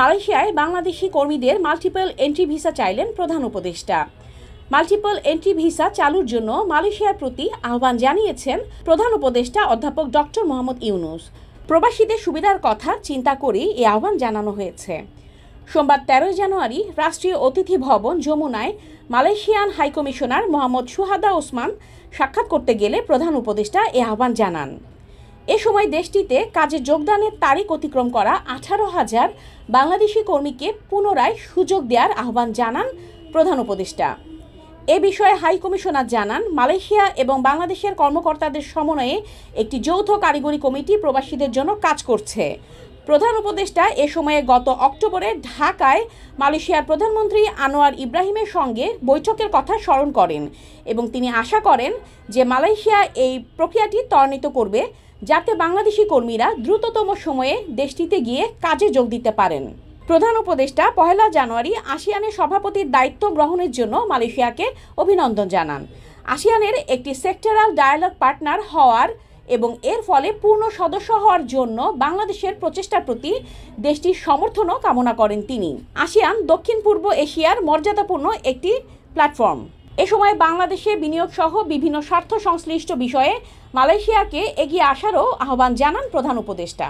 মালয়েশিয়ায় বাংলাদেশি কর্মীদের multiple entry visa চাইলেন প্রধান উপদেষ্টা। মাল্টিপল এন্ট্রি ভিসা চালুর জন্য মালয়েশিয়ার প্রতি আহ্বান জানিয়েছেন প্রধান উপদেষ্টা অধ্যাপক ডক্টর মোহাম্মদ ইউনূস। প্রবাসীদের সুবিধার কথা চিন্তা করেই এই আহ্বান জানানো হয়েছে। সোমবার ১৩ জানুয়ারি রাষ্ট্রীয় অতিথি ভবন যমুনায় মালয়েশিয়ান হাইকমিশনার মোহাম্মদ সুহাদা ওসমান সাক্ষাৎ করতে গেলে প্রধান উপদেষ্টা এই আহ্বান জানান। এ সময় দেশটিতে কাজে যোগদানের তারিখ অতিক্রম করা ১৮,০০০ বাংলাদেশি কর্মীকে পুনরায় সুযোগ দেওয়ার আহ্বান জানান প্রধান উপদেষ্টা। এ বিষয়ে হাই কমিশনার জানান, মালয়েশিয়া এবং বাংলাদেশের কর্মকর্তাদের সমন্বয়ে একটি যৌথ কারিগরি কমিটি প্রবাসীদের জন্য কাজ করছে। প্রধান উপদেষ্টা এ সময়ে গত অক্টোবরে ঢাকায় মালয়েশিয়ার প্রধানমন্ত্রী আনোয়ার ইব্রাহিমের সঙ্গে বৈঠকের কথা স্মরণ করেন এবং তিনি আশা করেন যে মালয়েশিয়া এই প্রক্রিয়াটি ত্বরান্বিত করবে যাতে বাংলাদেশি কর্মীরা দ্রুততম সময়ে দেশটিতে গিয়ে কাজে যোগ দিতে পারেন। প্রধান উপদেষ্টা ১ জানুয়ারি আসিয়ানের সভাপতির দায়িত্ব গ্রহণের জন্য মালয়েশিয়াকে অভিনন্দন জানান। আসিয়ানের একটি সেক্টরাল ডায়ালগ পার্টনার হওয়ার এবং এর ফলে পূর্ণ সদস্য হওয়ার জন্য বাংলাদেশের প্রচেষ্টার প্রতি দেশটির সমর্থনও কামনা করেন তিনি। আসিয়ান দক্ষিণ পূর্ব এশিয়ার মর্যাদাপূর্ণ একটি প্ল্যাটফর্ম। এ সময় বাংলাদেশে বিনিয়োগ সহ বিভিন্ন স্বার্থ সংশ্লিষ্ট বিষয়ে মালয়েশিয়াকে এগিয়ে আসারও আহ্বান জানান প্রধান উপদেষ্টা।